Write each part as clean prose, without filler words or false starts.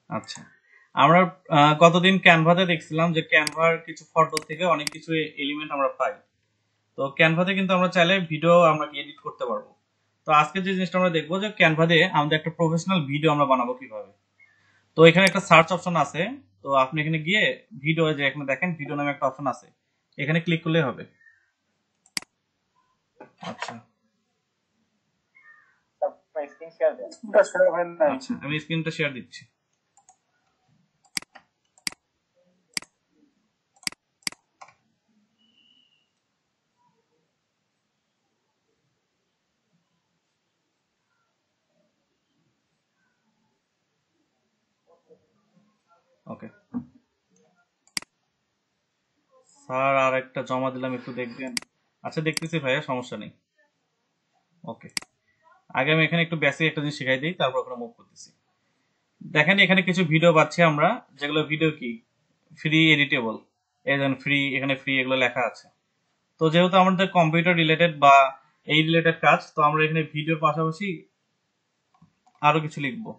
আচ্ছা, আমরা কতদিন ক্যানভাতে দেখছিলাম যে ক্যানভার কিছু ফটো থেকে অনেক কিছু এলিমেন্ট আমরা পাই। তো ক্যানভাতে কিন্তু আমরা চাইলে ভিডিও আমরা এডিট করতে পারবো। তো আজকে যে জিনিসটা আমরা দেখবো যে ক্যানভা দিয়ে আমাদের একটা প্রফেশনাল ভিডিও আমরা বানাবো কিভাবে। তো এখানে একটা সার্চ অপশন আছে। তো আপনি এখানে গিয়ে ভিডিও, যে এখানে দেখেন ভিডিও নামে একটা অপশন আছে, এখানে ক্লিক করলেই হবে। আচ্ছা আচ্ছা, আমি স্ক্রিনটা শেয়ার দিচ্ছি। ওকে স্যার, আর একটা জমা দিলাম, একটু দেখবেন? আচ্ছা দেখতেছি ভাইয়া, সমস্যা নেই। ওকে, আগে আমি এখানে একটু বেসিক একটা জিনিস শিখাই দিই, তারপর ওখানে মুভ করতেছি। দেখেন এখানে কিছু ভিডিও পাচ্ছি আমরা, যেগুলো ভিডিও কি ফ্রি এডিটেবল। এই যেমন ফ্রি, এখানে ফ্রি এগুলো লেখা আছে। তো যেহেতু আমাদের কম্পিউটার রিলেটেড বা এই রিলেটেড কাজ, তো আমরা এখানে ভিডিওর পাশাপাশি আরো কিছু লিখবো।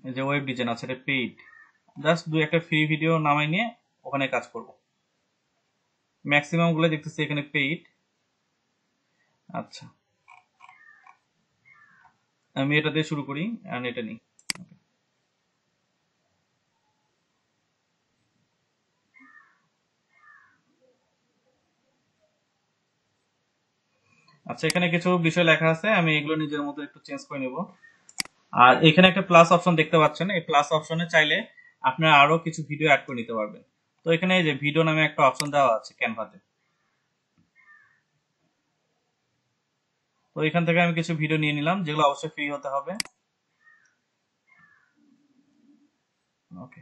এই যে ওয়েব ডিজাইন আছে, এটা পেইড। জাস্ট দুই একটা ফ্রি ভিডিও নামাই নিয়ে ওখানে কাজ করব। ম্যাক্সিমাম গুলো দেখতেছি এখানে পেইড। আচ্ছা, আমি এটা দিয়ে শুরু করি, আর এটা নিই। আচ্ছা, এখানে কিছু বিষয় লেখা আছে, আমি এগুলো নিজের মতো একটু চেঞ্জ করে নিব। আর এখানে একটা প্লাস অপশন দেখতে পাচ্ছেন, এই প্লাস অপশনে চাইলে আপনারা আরো কিছু ভিডিও অ্যাড করে নিতে পারবেন। তো এখানে এই যে ভিডিও নামে একটা অপশন দেওয়া আছে ক্যানভাতে। তো এখান থেকে আমি কিছু ভিডিও নিয়ে নিলাম, যেগুলো অবশ্যই ফ্রি হতে হবে। ওকে,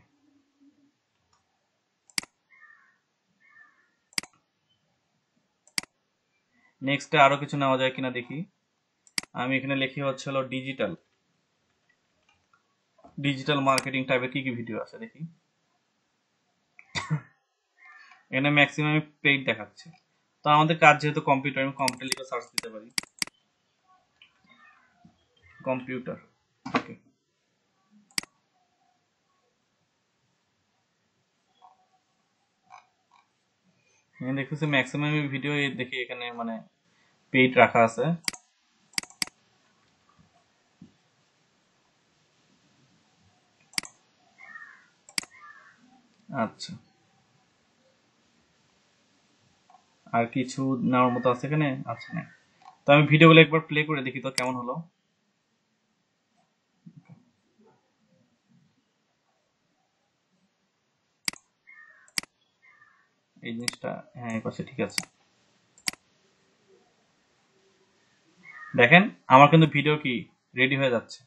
নেক্সটে আরো কিছু নেওয়া যায় কিনা দেখি। আমি এখানে লিখি হচ্ছে হলো ডিজিটাল ডিজিটাল মার্কেটিং টাইপের কি কি ভিডিও আছে দেখি। এখানে ম্যাক্সিমাম পেইড দেখাচ্ছে। তো আমাদের কাজ যেহেতু কম্পিউটার, আমি কম্পিউটার লিখে সার্চ দিতে পারি, কম্পিউটার। ওকে, এখানে দেখতেছি ম্যাক্সিমাম ভিডিও দেখি এখানে মানে পেইড রাখা আছে। আচ্ছা, আর কিছু নেওয়ার মতো আছে এখানে? আচ্ছা না। তো আমি ভিডিওগুলো একবার প্লে করে দেখি তো কেমন হলো। এই জিনিসটা, হ্যাঁ এই পাশে ঠিক আছে। দেখেন আমার কিন্তু ভিডিও কি রেডি হয়ে যাচ্ছে।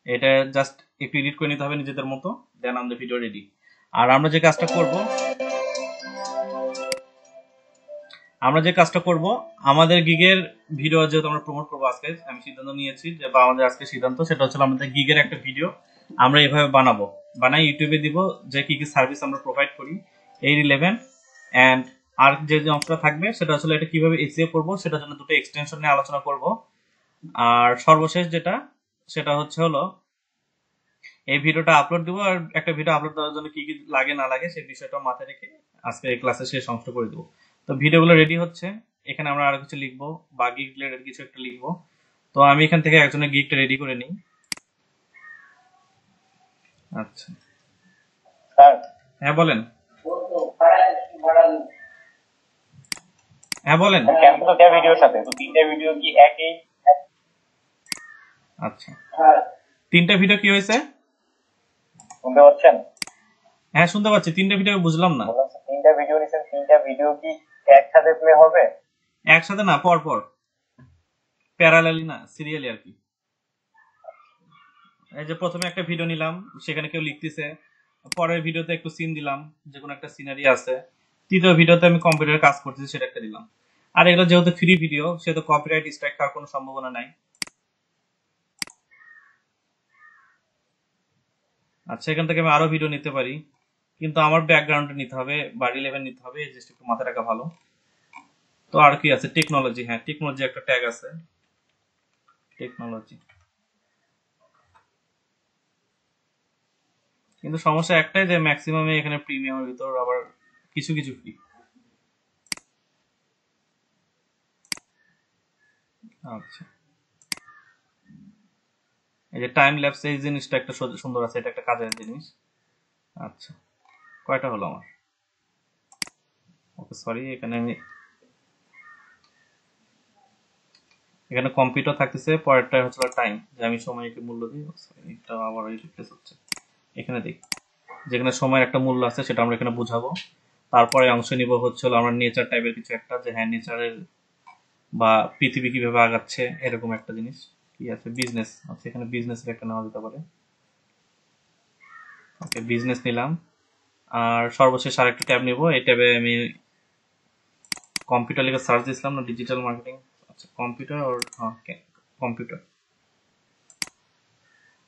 এটা জাস্ট একটু এডিট করে নিতে হবে নিজেদের মতো, দেন আমাদের ভিডিও রেডি। আর আমরা যে কাজটা করব, আমাদের গিগের ভিডিও যেহেতু আমরা প্রমোট করবো আজকে, আমি সিদ্ধান্ত নিয়েছি যে, বা আমাদের আজকে সিদ্ধান্ত সেটা হচ্ছে আমাদের গিগের একটা ভিডিও আমরা এভাবে বানাবো, বানাই ইউটিউবে দিব, যে কি কি সার্ভিস আমরা প্রোভাইড করি এই রিলেভেন্ট। অ্যান্ড আর যে যে অংশটা থাকবে সেটা আসলে এটা কিভাবে এসিও করবো, সেটার জন্য দুটো এক্সটেনশন নিয়ে আলোচনা করব। আর সর্বশেষ যেটা, সেটা হচ্ছে হলো এই ভিডিওটা আপলোড দিব, আর একটা ভিডিও আপলোড দেওয়ার জন্য কি কি লাগে না লাগে সেই বিষয়টা মাথায় রেখে আজকে এই ক্লাসে শেষ অংশ করে দেবো। তো ভিডিওগুলো রেডি হচ্ছে, এখানে আমরা আরো কিছু লিখবো বা গিগ রিলেটেড কিছু একটা লিখবো। তো আমি এখান থেকে একজনের গিগটা রেডি করে নিই। আচ্ছা, হ্যাঁ বলেন। হ্যাঁ বলেন। আচ্ছা, তিনটা ভিডিও কি হয়েছে? হ্যাঁ শুনতে পাচ্ছি, তিনটা ভিডিও বুঝলাম না। একসাথে না, পর পর, প্যারালালি না, সিরিয়ালি আর কি। এই যে প্রথমে একটা ভিডিও নিলাম, সেখানে কেউ লিখতেছে, পরের ভিডিওতে একটু সিন দিলাম, যে কোনো একটা সিনারি আছে, তৃতীয় ভিডিওতে আমি কম্পিউটারে কাজ করতেছি সেটা একটা দিলাম। আর এগুলো যেহেতু ফ্রি ভিডিও, সেহেতু কপিরাইট স্ট্রাইক খাওয়ার কোনো সম্ভাবনা নাই। আচ্ছা, এখান থেকে আমি আরো ভিডিও নিতে পারি, কিন্তু আমার ব্যাকগ্রাউন্ডে নিতে হবে বা রিলেভেন্ট নিতে হবে, এই জিনিসটা একটু মাথায় রাখা ভালো। তো আর কি আছে, টেকনোলজি, হ্যাঁ টেকনোলজি একটা ট্যাগ আছে, টেকনোলজি। কিন্তু সমস্যা একটাই যে ম্যাক্সিমামে এখানে প্রিমিয়ামের ভিতর আবার কিছু কিছু ফ্রি। আচ্ছা, এই যে টাইম ল্যাপস এই জিনিসটা একটা সুন্দর আছে, এটা একটা কাজের জিনিস। আচ্ছা, কয়টা হলো আমার? ওকে সরি, এখানে আমি এখানে কম্পিউটার থাকতেছে, পরেরটা হচ্ছে টাইম, যে আমি সময়কে মূল্য দিই। এটা আবার রিপ্লেস হচ্ছে। এখানে দেখি যেখানে সময়ের একটা মূল্য আছে সেটা আমরা এখানে বুঝাবো। তারপরে অংশ নিব হচ্ছে আমরা নেচার টাইপের কিছু একটা, যে হ্যাঁ নেচারের বা পৃথিবী কিভাবে আগাচ্ছে এরকম একটা জিনিস। কি আছে? বিজনেস আছে, এখানে বিজনেসের একটা নেওয়া যেতে পারে। ওকে, বিজনেস নিলাম। আর সর্বশেষ আরেকটা ট্যাব নিব, এই ট্যাবে আমি কম্পিউটার লিখে সার্চ দিয়েছিলাম না, ডিজিটাল মার্কেটিং। আচ্ছা, কম্পিউটার ওর কম্পিউটার।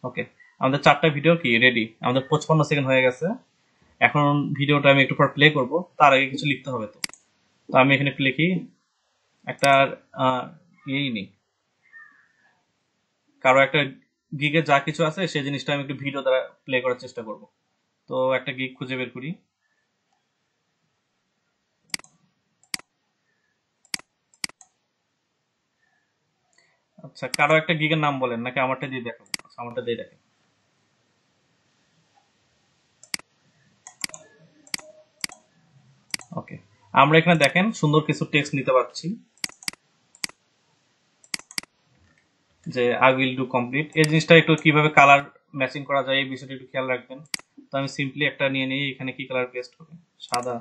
ওকে, আমাদের 4টা ভিডিও কি রেডি, আমাদের 55 সেকেন্ড হয়ে গেছে। এখন ভিডিওটা আমি একটু পর প্লে করব, তার আগে কিছু লিখতে হবে। তো তো আমি এখানে একটু লিখি একটা ইয়েই নেই, কারো একটা গিগে যা কিছু আছে সেই জিনিসটা আমি একটু ভিডিও দ্বারা প্লে করার চেষ্টা করব। তো একটা গিগ খুঁজে বের করি। আচ্ছা, কারো একটা গিগের নাম বলেন, নাকি আমারটা দিয়ে দেখাবো? আচ্ছা, আমারটা দিয়ে দেখেন। ওকে, আমরা এখানে দেখেন সুন্দর কিছু টেক্সট নিতে পারছি, যে আই উইল ডু কমপ্লিট। এই জিনিসটা একটু কিভাবে কালার ম্যাচিং করা যায় এই বিষয়টা একটু খেয়াল রাখবেন। তো আমি সিম্পলি একটা নিয়ে নিই, এখানে কি কালার পেস্ট হবে? সাদা।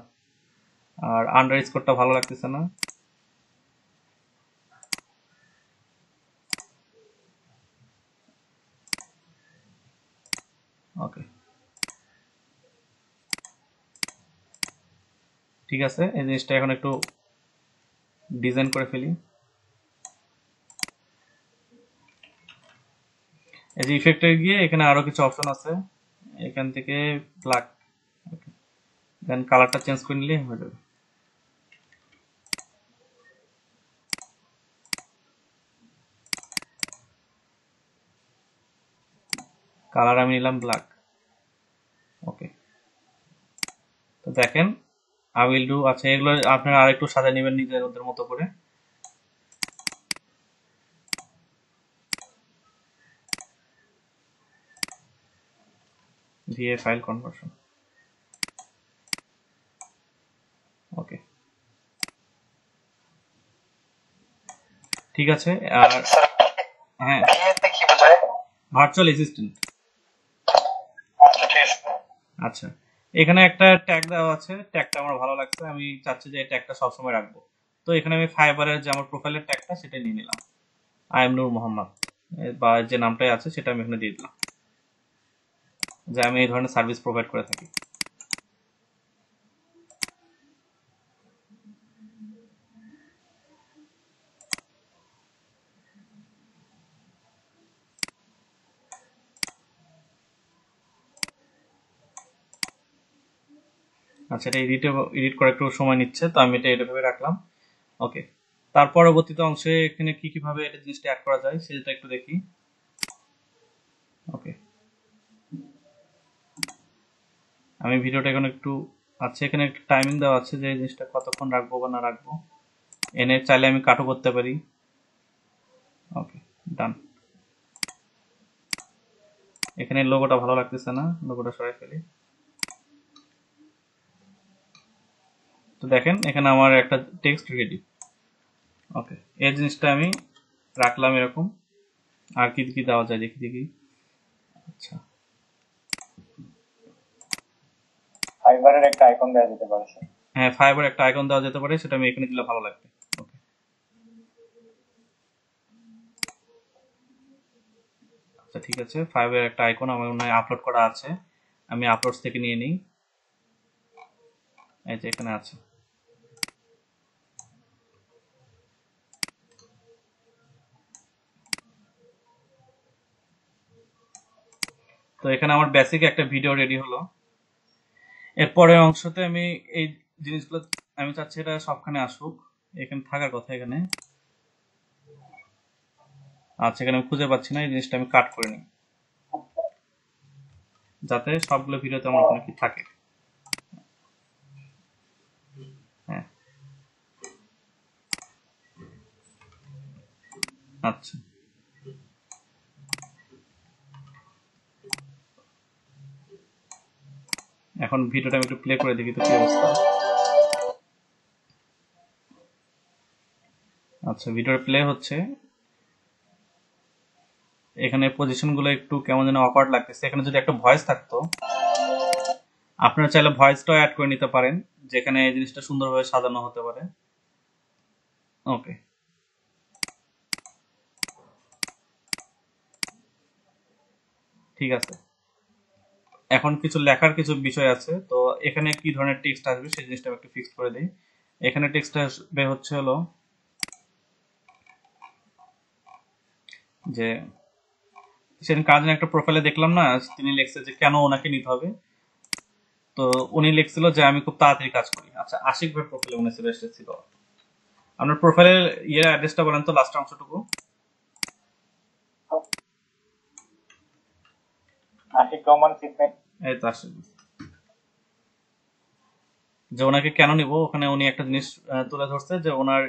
আর আন্ডার স্কোরটা ভালো লাগতেছে না। ওকে, ঠিক আছে, এই জিনিসটা এখন একটু ডিজাইন করে ফেলি। এই যে ইফেক্টে গিয়ে এখানে আরো কিছু অপশন আছে, এখান থেকে ব্ল্যাক, দেন কালারটা চেঞ্জ করে নিলে হয়ে যাবে। কালার আমি নিলাম ব্ল্যাক। ওকে, তো দেখেন আই উইল ডু। আচ্ছা, এগুলো আপনারা আরেকটু সাজিয়ে নেবেন নিজেদের মতো করে। VA file conversion. ওকে, ঠিক আছে। আর হ্যাঁ, ভার্চুয়াল অ্যাসিস্ট্যান্ট। আচ্ছা, এখানে একটা ট্যাগ দেওয়া আছে, ট্যাগটা আমার ভালো লাগছে, আমি চাচ্ছি যে এই ট্যাগটা সবসময় রাখবো। তো এখানে আমি ফাইবারের যে আমার প্রোফাইলের ট্যাগটা সেটা নিয়ে নিলাম, আই এম নূর মোহাম্মদ, বা যে নামটাই আছে সেটা আমি এখানে দিয়ে দিলাম, যে আমি এই ধরনের সার্ভিস প্রোভাইড করে থাকি। আচ্ছা, এটা এডিট করা একটু সময় নিচ্ছে, তো আমি এটা এভাবে রাখলাম। ওকে, তার পরবর্তীতে অংশে এখানে কি কিভাবে এটা জিনিসটা অ্যাড করা যায় সেটা একটু দেখি। ওকে, আমি ভিডিওটা এখন একটু, আচ্ছা এখানে একটা টাইমিং দেওয়া আছে যে এই জিনিসটা কতক্ষণ রাখবো বা না রাখবো, এনে চাইলে আমি কাটও করতে পারি। ওকে, ডান। এখানে লোগোটা ভালো লাগতেছে না, লোগোটা সরাই ফেলি। তো দেখেন এখানে আমার একটা টেক্সট রেডি। ওকে, এই জিনিসটা আমি রাখলাম এরকম। আর কি কি দেওয়া যায় দেখি দেখি। আচ্ছা, ফাইবারের একটা আইকন দেওয়া যেতে পারে। হ্যাঁ, ফাইবার একটা আইকন দেওয়া যেতে পারে, সেটা আমি এখানে দিলে ভালো লাগবে। ওকে, আচ্ছা ঠিক আছে, ফাইবার একটা আইকন আমার মনে হয় আপলোড করা আছে, আমি আপলোডস থেকে নিয়ে নিই। এই যে এখানে আছে। তো এখানে আমার বেসিক একটা ভিডিও রেডি হলো। এরপরের অংশতে আমি এই জিনিসগুলো আমি চাচ্ছি এটা সবখানে আসুক, এখানে থাকার কথা এখানে। আচ্ছা, এখানে আমি খুঁজে পাচ্ছি না, এই জিনিসটা আমি কাট করে নিই। যাতে সবগুলো ভিডিওতে আমার ওখানে কি থাকে। হ্যাঁ, আচ্ছা, এখন ভিডিওটা আমি একটু প্লে করে দেখি তো কি অবস্থা। আচ্ছা, ভিডিওটা প্লে হচ্ছে। এখানে পজিশন গুলো একটু কেমন যেন অকওয়ার্ড লাগতেছে। এখানে যদি একটা ভয়েস থাকতো, আপনারা চাইলে ভয়েসটাও অ্যাড করে নিতে পারেন, যেখানে এই জিনিসটা সুন্দরভাবে সাজানো হতে পারে। ওকে, ঠিক আছে। এখন কিছু লেখার কিছু বিষয় আছে, তো এখানে কি ধরনের টেক্সট আসবে সেই জিনিসটা আমি একটু ফিক্স করে দিই। এখানে টেক্সট আসবে হচ্ছে হলো যে সেদিন কাজিন একটা প্রোফাইলে দেখলাম না, তিনি লিখছে যে কেন ওনাকে নিতে হবে। তো উনি লিখছিল যে আমি খুব তাড়াতাড়ি কাজ করি। আচ্ছা, আশিক ভাই প্রোফাইলে উনি চলে এসেছিল। আপনার প্রোফাইলের অ্যাড্রেসটা বলেন তো, লাস্ট অংশটুকু। আশিক রহমান সিদ্দিক। এই তো আশিক। যে ওনাকে কেন নিব, ওখানে উনি একটা জিনিস তুলে ধরছে যে ওনার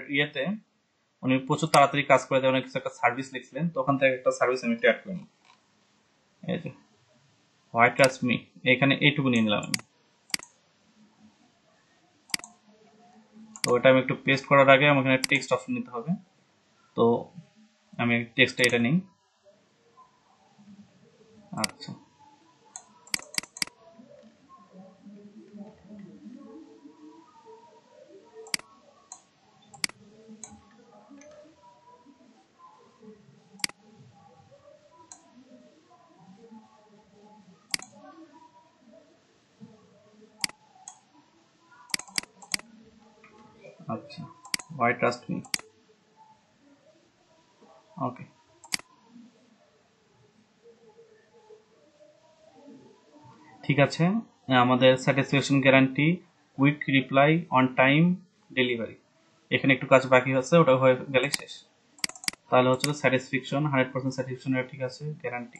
উনি প্রচুর তাড়াতাড়ি কাজ করে দেয়, অনেক কিছু একটা সার্ভিস লিখছিলেন, তো ওখান থেকে একটা সার্ভিস আমি একটু অ্যাড করি। এই যে হোয়াই ট্রাস্ট মি, এখানে এইটুকু নিয়ে নিলাম আমি। তো ওটা আমি একটু পেস্ট করার আগে আমার এখানে টেক্সট অপশন নিতে হবে। তো আমি টেক্সটটা এটা নিই। আচ্ছা, আচ্ছা, হোয়াই ট্রাস্ট মি। ওকে, ঠিক আছে। আমাদের satisfaction guarantee, quick reply, on time delivery, এখানে একটু কাজ বাকি আছে, ওটা হয়ে গেলে শেষ। তাহলে হচ্ছে স্যাটিসফ্যাকশন 100% স্যাটিসফ্যাকশন, ঠিক আছে, গ্যারান্টি।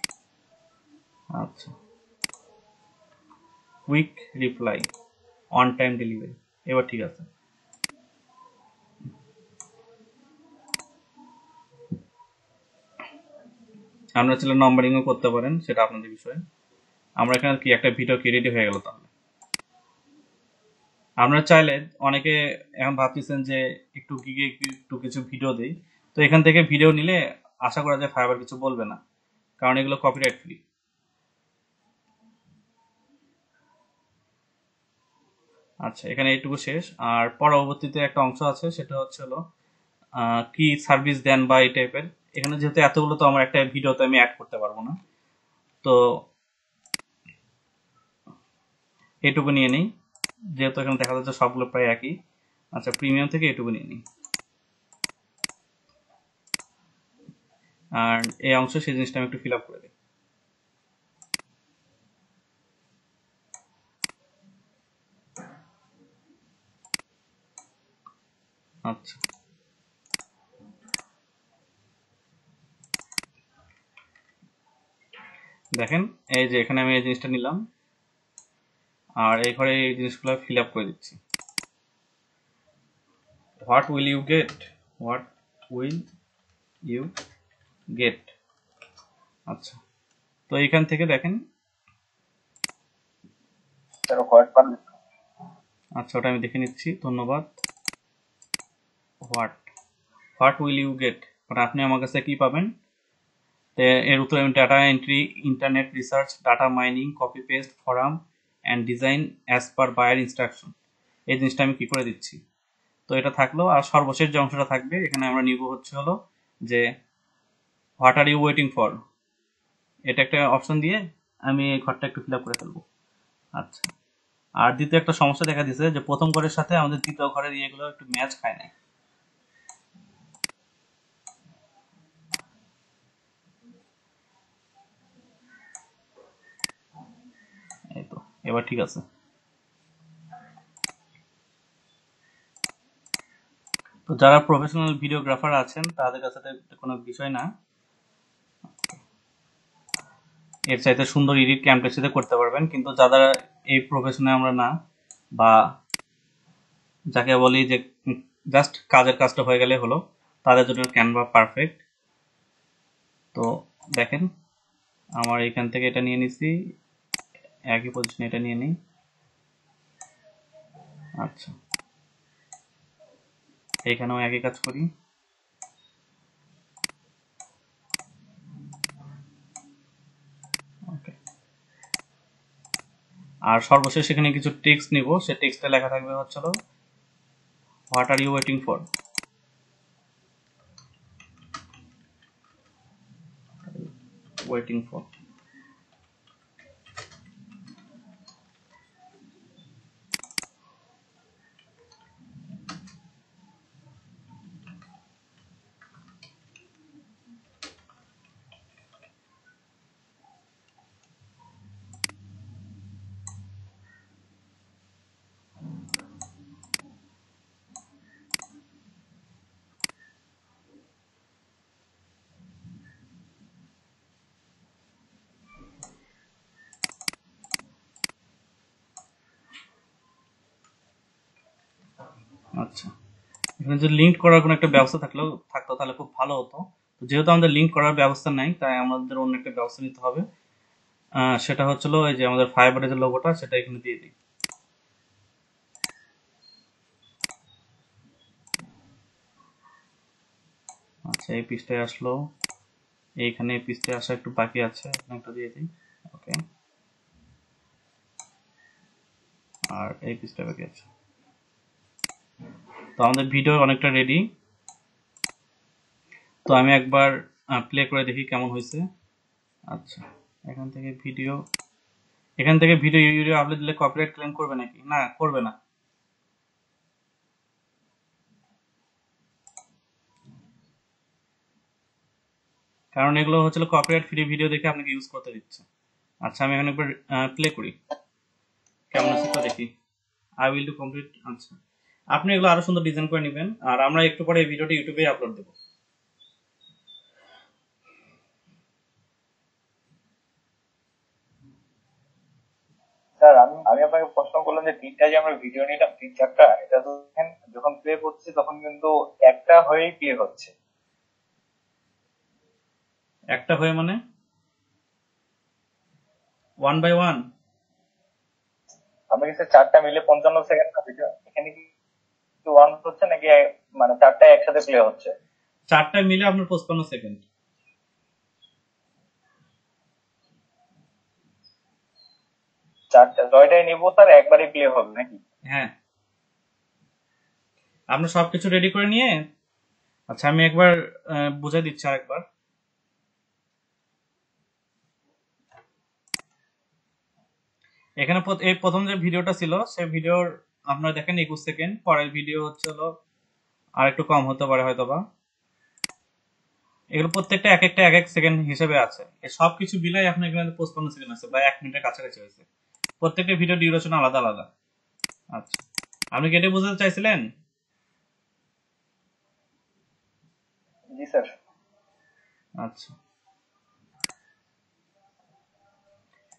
আচ্ছা, quick reply, on time delivery, এবার ঠিক আছে। আপনারা চাইলে নম্বরিংও করতে পারেন, সেটা আপনাদের বিষয়। আমরা এখানে কি একটা ভিডিও কি রেডি হয়ে গেল। তাহলে আপনারা চাইলে, অনেকে এখন ভাবতেছেন যে একটু গিগে একটু কিছু ভিডিও দেই, তো এখান থেকে ভিডিও নিলে আশা করা যায় ফাইবার কিছু বলবে না, কারণ এগুলো কপিরাইট ফ্রি। আচ্ছা, এখানে এইটুকু শেষ। আর পরবর্তীতে একটা অংশ আছে, সেটা হচ্ছে হলো কি সার্ভিস দেন বা এই টাইপের। এখানে যেহেতু এতগুলো, তো আমার একটা ভিডিওতে আমি অ্যাড করতে পারবো না, তো এইটুকু নিয়ে নিই, যেহেতু এখানে দেখা যাচ্ছে সবগুলো প্রায় একই। আচ্ছা, প্রিমিয়াম থেকে এইটুকু নিয়ে নিই। আর এই অংশ, সেই জিনিসটা আমি একটু ফিল আপ করে দিই। আচ্ছা, দেখেন এই যে এখানে আমি এই জিনিসটা নিলাম, আর এই ঘরে এই জিনিসগুলো ফিল আপ করে দিচ্ছি। What will you get, what will you get. আচ্ছা, তো এইখান থেকে দেখেন। আচ্ছা, ওটা আমি দেখে নিচ্ছি, ধন্যবাদ। What what will you get, মানে আপনি আমার কাছে কি পাবেন। এর উত্তর আমি data entry, internet research, data mining, copy paste, form and design as per buyer instruction, এই জিনিসটা আমি কি করে দিচ্ছি। তো এটা থাকলো। আর সর্বশেষ যে অংশটা থাকবে, এখানে আমরা নিব হচ্ছে হলো যে what are you waiting for, এটা একটা অপশন দিয়ে আমি এই ঘরটা একটু ফিল আপ করে ফেলবো। আচ্ছা, আর দ্বিতীয় একটা সমস্যা দেখা দিচ্ছে যে প্রথম ঘরের সাথে আমাদের দ্বিতীয় ঘরের ইয়েগুলো একটু ম্যাচ খায় না। এই তো, এবার ঠিক আছে। তো যারা প্রফেশনাল ভিডিওগ্রাফার আছেন, তাদের কাছে তো এটা কোনো বিষয় না। এর চাইতে সুন্দর এডিট ক্যামটেক্সিতে করতে পারবেন, কিন্তু যারা এই প্রফেশনে আমরা না, বা যাকে বলি যে জাস্ট কাজের কাজটা হয়ে গেলে হলো, তাদের জন্য ক্যানভা পারফেক্ট। তো দেখেন আমার এখান থেকে এটা নিয়ে নিছি, একই পজিশনে এটা নিয়ে নিই। আচ্ছা, এখানেও একই কাজ করি। ওকে, আর সর্বশেষ এখানে কিছু টেক্সট নিব, সে টেক্সটে লেখা থাকবে হচ্ছিল what are you waiting for. Waiting for. আচ্ছা, এখানে যদি লিঙ্ক করার কোনো একটা ব্যবস্থা থাকতো তাহলে খুব ভালো হতো। তো যেহেতু আমাদের লিঙ্ক করার ব্যবস্থা নাই, তাই আমাদের অন্য একটা ব্যবস্থা নিতে হবে। সেটা হচ্ছিল এই যে আমাদের ফাইবারের যে লোগোটা, সেটা এখানে দিয়ে দিই। আচ্ছা, এই পৃষ্ঠায় আসলো, এইখানে এই পৃষ্ঠায় আসা একটু বাকি আছে, এখানে একটা দিয়ে দিই। ওকে, আর এই পৃষ্ঠায় বাকি আছে। তো আমাদের ভিডিও অনেকটা রেডি। তো আমি একবার প্লে করে দেখি কেমন হয়েছে। আচ্ছা, এখান থেকে ভিডিও আপলোড দিলে কপিরাইট ক্লেম করবে নাকি? না, করবে না। কারণ এগুলো হচ্ছিল কপিরাইট ফ্রি ভিডিও দেখে আপনাকে ইউজ করতে দিচ্ছে। আচ্ছা, আমি এখানে একবার প্লে করি, কেমন হচ্ছে তো দেখি। I will do complete. আচ্ছা, আপনি এগুলো আরো সুন্দর ডিজাইন করে নেবেন, আর আমরা একটু পরে এই ভিডিওটা ইউটিউবে আপলোড দেবো। স্যার, আমি আপনাকে প্রশ্ন করলাম যে তিনটা যে আমরা ভিডিও নিলাম, তিন চারটা, এটা তো দেখেন যখন প্লে করছি তখন কিন্তু একটা হয়েই প্লে হচ্ছে। একটা হয়ে মানে ওয়ান বাই ওয়ান? আপনি কাছে চারটা মিলে 55 সেকেন্ড না ভিডিও, এখানে কি ওয়ান হচ্ছে নাকি মানে চারটা একসাথে প্লে হচ্ছে? চারটা মিলে আপনার 55 সেকেন্ড। চারটা জয়টাই নিবো স্যার, একবারই প্লে হবে নাকি? হ্যাঁ, আপনার সবকিছু রেডি করে নিয়ে। আচ্ছা, আমি একবার বুঝাই দিচ্ছি আরেকবার। এখানে এই প্রথম যে ভিডিওটা ছিল, সেই ভিডিওর আপনারা দেখেন 21 সেকেন্ড, পরের ভিডিও হচ্ছে হলো আর একটু কম হতে পারে হয়তোবা। এগুলো প্রত্যেকটা এক একটা এক এক সেকেন্ড হিসেবে আছে, এই সবকিছু মিলাই এখন এখানে 55 সেকেন্ড আছে, প্রায় 1 মিনিটের কাছাকাছি হয়েছে। প্রত্যেকটা ভিডিও ডিউরেশন আলাদা আলাদা। আচ্ছা, আপনি কি এটা বুঝতে চাইছিলেন? জি স্যার। আচ্ছা,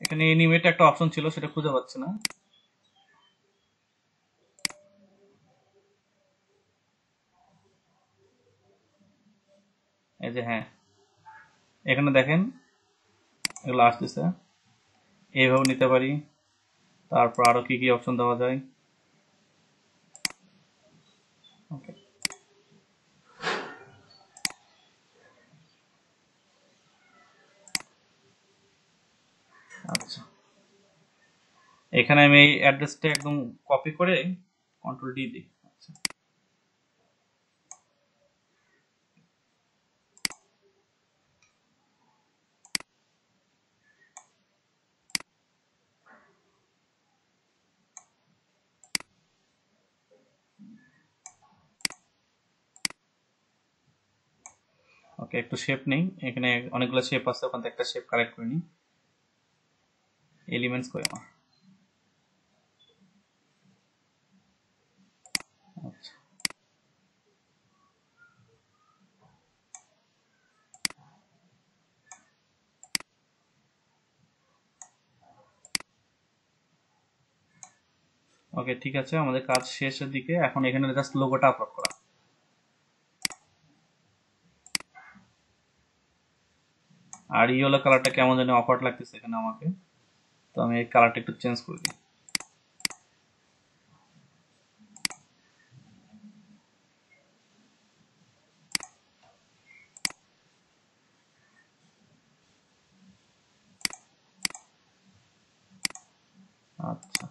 এখানে এনিমেট একটা অপশন ছিল, সেটা খুঁজে পাচ্ছি না। এই যে, হ্যাঁ, এখানে দেখেন এগুলো আসতেছে, এইভাবে নিতে পারি। তারপর আরো কি কি অপশন দেওয়া যায়। ওকে, আচ্ছা, এখানে আমি এই অ্যাড্রেসটা একদম কপি করে কন্ট্রোল ডি দিই। আচ্ছা, ওকে, একটু শেপ নেই, এখানে অনেকগুলো শেপ আছে, ওখান থেকে একটা শেপ কালেক্ট করে নিই। এলিমেন্টস করে আমার। আচ্ছা, ওকে, ঠিক আছে, আমাদের কাজ শেষের দিকে। এখন এখানে জাস্ট লোগোটা আপলোড করা। আর ইয়েলো কালারটা কেমন জানি অকওয়ার্ড লাগতেছে এখানে আমাকে, তো আমি এই কালারটা একটু চেঞ্জ করে দিই। আচ্ছা,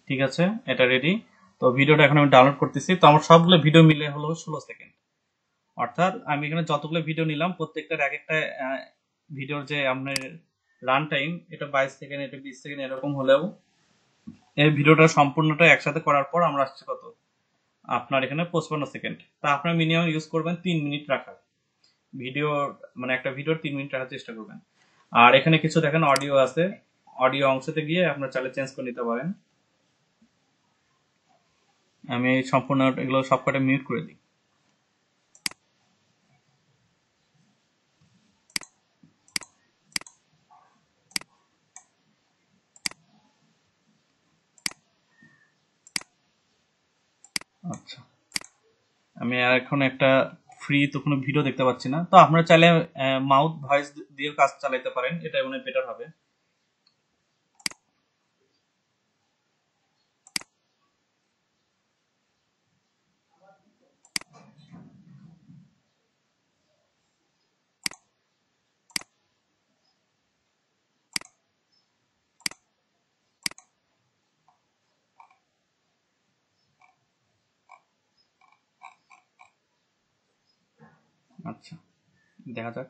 ঠিক আছে, এটা রেডি। তো ভিডিওটা এখন আমি ডাউনলোড করতেছি। তো আমার সবগুলো ভিডিও মিলে হলো 16 সেকেন্ড। অর্থাৎ আমি এখানে যতগুলো ভিডিও নিলাম প্রত্যেকটার এক একটা ভিডিওর যে আপনার রান টাইম, এটা 22 সেকেন্ড, এটা 20 সেকেন্ড এরকম হলেও এই ভিডিওটা সম্পূর্ণটা একসাথে করার পর আমরা আসছি কত, আপনার এখানে 55 সেকেন্ড। তা আপনার মিনিমাম ইউজ করবেন 3 মিনিট রাখার ভিডিও, মানে একটা ভিডিওর 3 মিনিট রাখার চেষ্টা করবেন। আর এখানে কিছু দেখেন অডিও আছে, অডিও অংশতে গিয়ে আপনার চাইলে চেঞ্জ করে নিতে পারেন। আমি সম্পূর্ণ এগুলো সবকটা মিউট করে দিই। আচ্ছা, আমি আর এখন একটা ফ্রি তো কোনো ভিডিও দেখতে পাচ্ছি না। তো আপনারা চাইলে মাউথ ভয়েস দিয়ে কাজ চালাতে পারেন, এটা মনে বেটার হবে। আচ্ছা, দেখা যাক।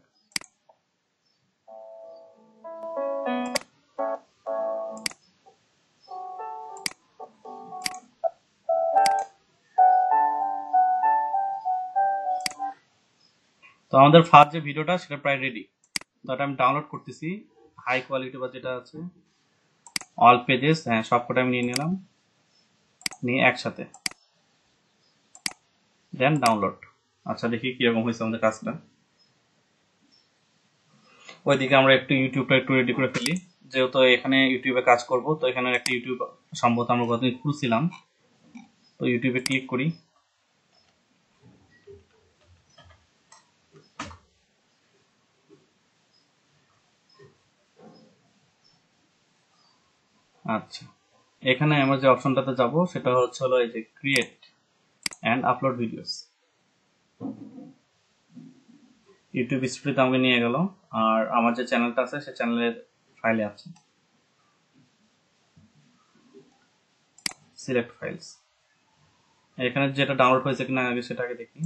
তো আমাদের ফার্স্ট যে ভিডিওটা সেটা প্রায় রেডি। তো এটা আমি ডাউনলোড করতেছি, হাই কোয়ালিটি বা যেটা আছে অল পেজেস, হ্যাঁ সবকটা আমি নিয়ে নিলাম, নিয়ে একসাথে দেন ডাউনলোড। আচ্ছা, দেখি কিরকম হয়েছে আমাদের কাজটা। ওইদিকে আমরা একটু ইউটিউবটা একটু রেডি করে ফেলি, যেহেতু এখানে ইউটিউবে কাজ করব। তো এখানে একটা ইউটিউব সম্ভবত আমরা গতদিন খুলছিলাম, তো ইউটিউবে ক্লিক করি। আচ্ছা, এখানে আমরা যে অপশনটাতে যাব সেটা হচ্ছে হলো এই যে create and upload videos. YouTube স্টুডিওতে আমাকে নিয়ে গেল, আর আমার যে চ্যানেলটা আছে সেই চ্যানেলের ফাইলে আছে, সিলেক্ট ফাইলস। এখানে যেটা ডাউনলোড হয়েছে কিনা আগে সেটাকে দেখি।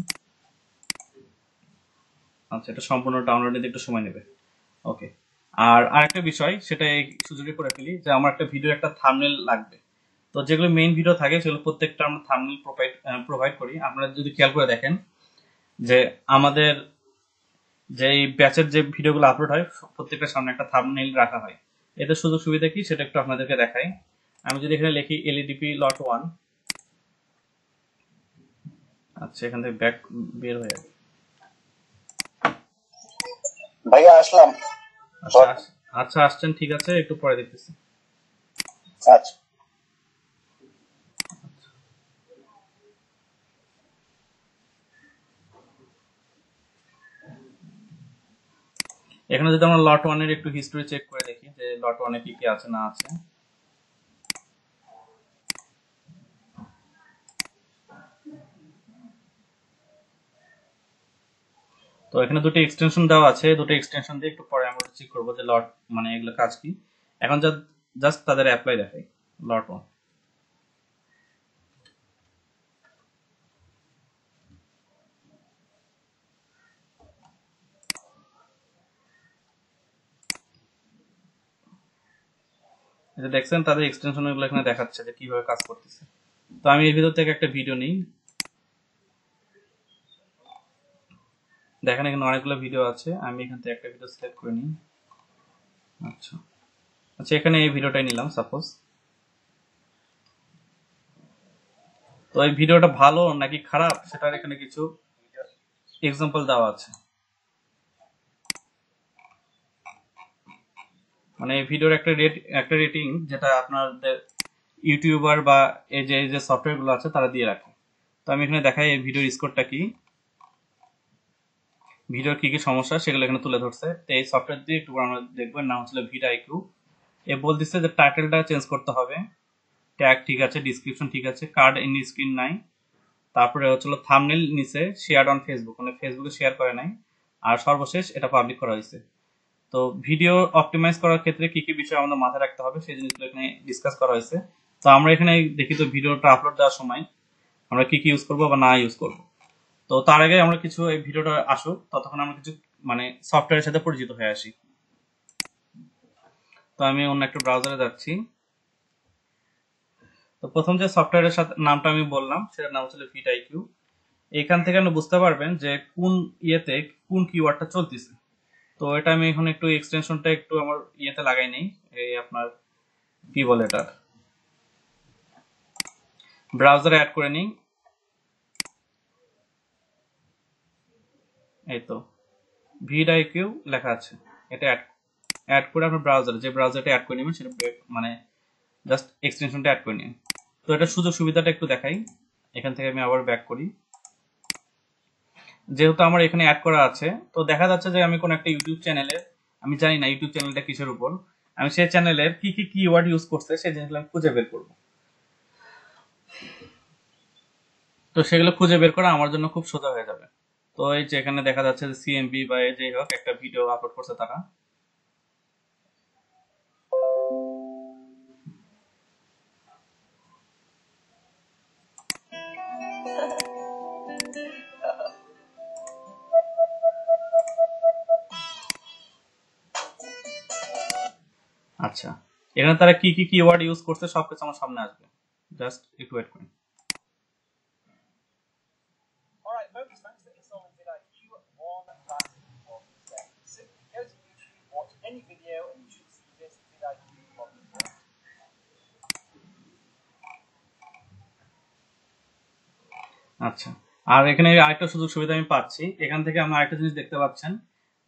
আচ্ছা, এটা সম্পূর্ণ ডাউনলোড নিতে একটু সময় নেবে। ওকে, আর আরেকটা বিষয়, সেটা এই সুযোগে করে ফেলি, যে আমার একটা ভিডিও একটা থাম্বনেল লাগবে। তো যেগুলো মেইন ভিডিও থাকে সেগুলো প্রত্যেকটা আমরা থাম্বনেল প্রোভাইড করি। আপনারা যদি খেয়াল করে দেখেন যে আমাদের যে ব্যাচের যে ভিডিওগুলো আপলোড হয় প্রত্যেকটার সামনে একটা থাম্বনেল রাখা হয়। এতে সুযোগ সুবিধা কি সেটা একটু আপনাদেরকে দেখাই। আমি যদি এখানে লিখি এলইডিপি লট 1, আচ্ছা এখান থেকে ব্যাক বের হয়ে যাবে। ভাইয়া আসলাম। আচ্ছা আসছেন, ঠিক আছে, একটু পরে দেখতেছি। আচ্ছা, এখানে যদি আমরা লট 1 এর একটু হিস্টরি চেক করে দেখি যে লট 1 এ কি কি আছে না আছে। তো এখানে দুটো এক্সটেনশন দেওয়া আছে, দুটো এক্সটেনশন দিয়ে একটু পরে আমরা চেক করবো যে লট মানে এগুলো কাজ কি। এখন জাস্ট তাদের অ্যাপ্লাই দেখাই লট 1। এটা দেখছেন তাদের এক্সটেনশন গুলো এখানে দেখাচ্ছে যে কিভাবে কাজ করতেছে। তো আমি এর ভিতর থেকে একটা ভিডিও নিই। দেখেন এখানে অনেকগুলো ভিডিও আছে, আমি এখান থেকে একটা ভিডিও সিলেক্ট করে নিই। আচ্ছা আচ্ছা, এখানে এই ভিডিওটাই নিলাম সাপোজ। তো এই ভিডিওটা ভালো নাকি খারাপ সেটার এখানে কিছু এক্সাম্পল দেওয়া আছে। মানে এই ভিডিওর একটা রেটিং যেটা আপনাদের ইউটিউবার বা এই যে সফটওয়্যার গুলো আছে তারা দিয়ে রাখে। তো আমি এখানে দেখাই এই ভিডিওর স্কোরটা কি, ভিডিওর কি কি সমস্যা সেগুলো এখানে তুলে ধরছে। তো এই সফটওয়্যার দিয়ে একটু আমরা দেখবো, নাম হচ্ছিল ভিডিআইকিউ। এ বলতেছে যে টাইটেলটা চেঞ্জ করতে হবে, ট্যাগ ঠিক আছে, ডিসক্রিপশন ঠিক আছে, কার্ড ইন স্ক্রিন নাই, তারপরে হচ্ছিল থাম্বনেল নিচে শেয়ার অন ফেসবুক, মানে ফেসবুকে শেয়ার করে নাই, আর সর্বশেষ এটা পাবলিক করা হয়েছে। তো ভিডিও অপটিমাইজ করার ক্ষেত্রে কি কি বিষয় আমাদের মাথায় রাখতে হবে সেই জিনিসগুলো এখানে ডিসকাস করা হয়েছে। তো আমরা এখানে দেখি তো ভিডিওটা আপলোড দেওয়ার সময় আমরা কি কি ইউজ করবো বা না ইউজ করবো। তো তার আগে আমরা কিছু এই ভিডিওটা আসুক ততক্ষণ আমরা কিছু মানে সফটওয়্যারের সাথে পরিচিত হয়ে আসি। তো আমি অন্য একটা ব্রাউজারে যাচ্ছি। তো প্রথম যে সফটওয়্যারের সাথে নামটা আমি বললাম সেটার নাম হচ্ছে ভিডিআইকিউ। এখান থেকে আপনি বুঝতে পারবেন যে কোন ইয়েতে কোন কিওয়ার্ডটা চলতেছে। তো এটা আমি এখন একটু এক্সটেনশনটা একটু আমার ইয়েতে লাগাই নেই, এই আপনার কি বলে এটা ব্রাউজারে অ্যাড করে নিই। এই তো ভিডিআইকিউ লেখা আছে, এটা অ্যাড করে আপনার ব্রাউজারে যে ব্রাউজারটা অ্যাড করে নেবেন সেটা মানে জাস্ট এক্সটেনশনটা অ্যাড করে নিন। তো এটা সুযোগ সুবিধাটা একটু দেখাই। এখান থেকে আমি আবার ব্যাক করি। যেহেতু আমার এখানে অ্যাড করা আছে তো দেখা যাচ্ছে যে আমি কোন একটা ইউটিউব চ্যানেলের, আমি জানি না ইউটিউব চ্যানেলটা কিসের উপর, আমি সেই চ্যানেলের কি কি কিওয়ার্ড ইউজ করছে সেই জিনিসগুলো আমি খুঁজে বের করব। তো সেগুলো খুঁজে বের করা আমার জন্য খুব সোজা হয়ে যাবে। তো এই যে এখানে দেখা যাচ্ছে যে সিএমবি বা এই যাই হোক একটা ভিডিও আপলোড করছে তারা। আচ্ছা, এখানে তারা কি কি কিওয়ার্ড ইউজ করছে সবকিছু আমার সামনে আসবে, জাস্ট একটু ওয়েট করুন। Alright, folks, thanks for installing vidIQ on that of today. Simply go to YouTube, watch any video, and you should see this vidIQ login page. আচ্ছা, আর এখানে আরেকটা সুযোগ সুবিধা আমি পাচ্ছি, এখান থেকে আমি আরেকটা জিনিস দেখতে পাচ্ছেন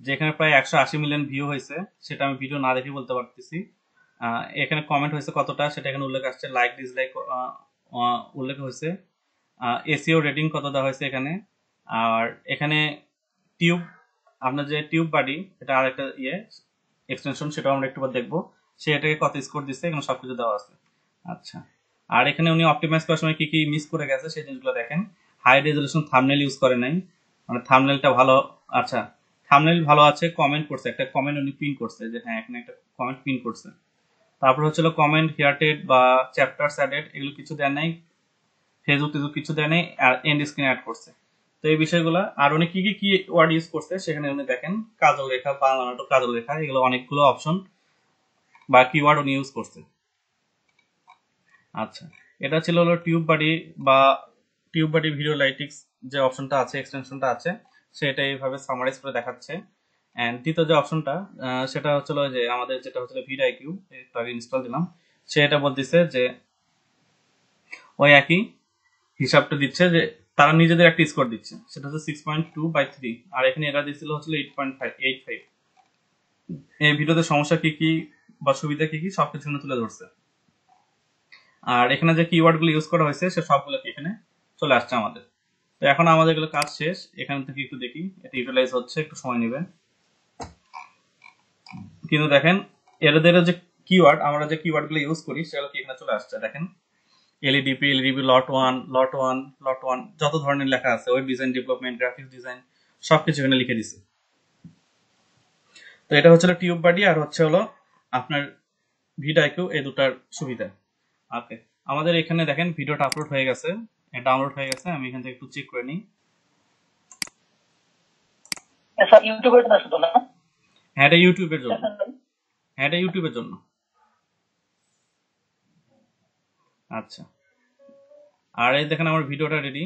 যে এখানে প্রায় 180 মিলিয়ন ভিউ হয়েছে, সেটা আমি ভিডিও না দেখে বলতে পারতেছি। এখানে কমেন্ট হয়েছে কতটা সেটা এখানে উল্লেখ আসছে, লাইক ডিসলাইক উল্লেখ হয়েছে, এসইও রেটিং কত দেওয়া হয়েছে এখানে। আর এখানে টিউব, আপনার যে টিউব বাডি এটা আর একটা ইয়ে এক্সটেনশন, সেটাও আমরা একটু পর দেখবো, সে এটাকে কত স্কোর দিচ্ছে এখানে সবকিছু দেওয়া আছে। আচ্ছা, আর এখানে উনি অপটিমাইজ করার সময় কি কি মিস করে গেছে সেই জিনিসগুলো দেখেন। হাই রেজলিউশন থাম্বনেল ইউজ করে নাই, মানে থাম্বনেলটা ভালো। আচ্ছা, থাম্বনেল ভালো আছে, কমেন্ট করছে, একটা কমেন্ট উনি পিন করছে যে হ্যাঁ এখানে একটা কমেন্ট পিন করছে। তারপর হচ্ছিল কমেন্ট হিয়ারটেড বা চ্যাপ্টার্স অ্যাডেড, এগুলো কিছু দেয় নাই, ফেসবুক টেসবুক কিছু দেয় নাই, আর এন্ড স্ক্রিন অ্যাড করছে। তো এই বিষয়গুলো আর উনি কি কি ওয়ার্ড ইউজ করছে সেখানে উনি দেখেন, কাজল রেখা, বাংলা নাটক, কাজল রেখা, এগুলো অনেকগুলো অপশন বা কিওয়ার্ড উনি ইউজ করছে। আচ্ছা, এটা ছিল হলো টিউব বাডি বা টিউব বাডি ভিডিও লাইটিক্স যে অপশনটা আছে, এক্সটেনশনটা আছে, সেটা এইভাবে সামারাইজ করে দেখাচ্ছে। এন্ড দ্বিতীয় যে অপশনটা সেটা হচ্ছিল যে আমাদের যেটা হচ্ছিল ভিডিআইকিউ, একটু আগে ইনস্টল দিলাম, সেটা বলতেছে যে ওই একই হিসাবটা দিচ্ছে যে তারা নিজেদের একটা স্কোর দিচ্ছে, সেটা হচ্ছে 6.2/3, আর এখানে এরা দিচ্ছিল হচ্ছিল 8.85। এই ভিডিওতে সমস্যা কি কি বা সুবিধা কি কি সবকিছু তুলে ধরছে। আর এখানে যে কিওয়ার্ড গুলো ইউজ করা হয়েছে সে সবগুলো এখানে চলে আসছে আমাদের। তো এখন আমাদের এগুলো কাজ শেষ, এখান থেকে একটু দেখি এটা ইউটিলাইজ হচ্ছে, একটু সময় নেবে। কিন্তু দেখেন এদের যে কিওয়ার্ড, আমরা যে কিওয়ার্ড গুলো ইউজ করি সেগুলো কি এখানে চলে আসছে। দেখেন এলইডিপি, এলইডিপি লট ওয়ান, লট ওয়ান, লট ওয়ান, যত ধরনের লেখা আছে, web design development, graphics design, সবকিছু এখানে লিখে দিছে। তো এটা হচ্ছে টিউব বাডি আর হচ্ছে হলো আপনার ভিডিআইকিউ, এই দুটার সুবিধা। ওকে, আমাদের এখানে দেখেন ভিডিওটা আপলোড হয়ে গেছে, ডাউনলোড হয়ে গেছে। আমি এখান থেকে একটু চেক করে নিই। স্যার ইউটিউবের জন্য শুধু না? হ্যাঁ, এটা ইউটিউবের জন্য, হ্যাঁ এটা ইউটিউবের জন্য। আচ্ছা, আর এই দেখেন আমার ভিডিওটা রেডি।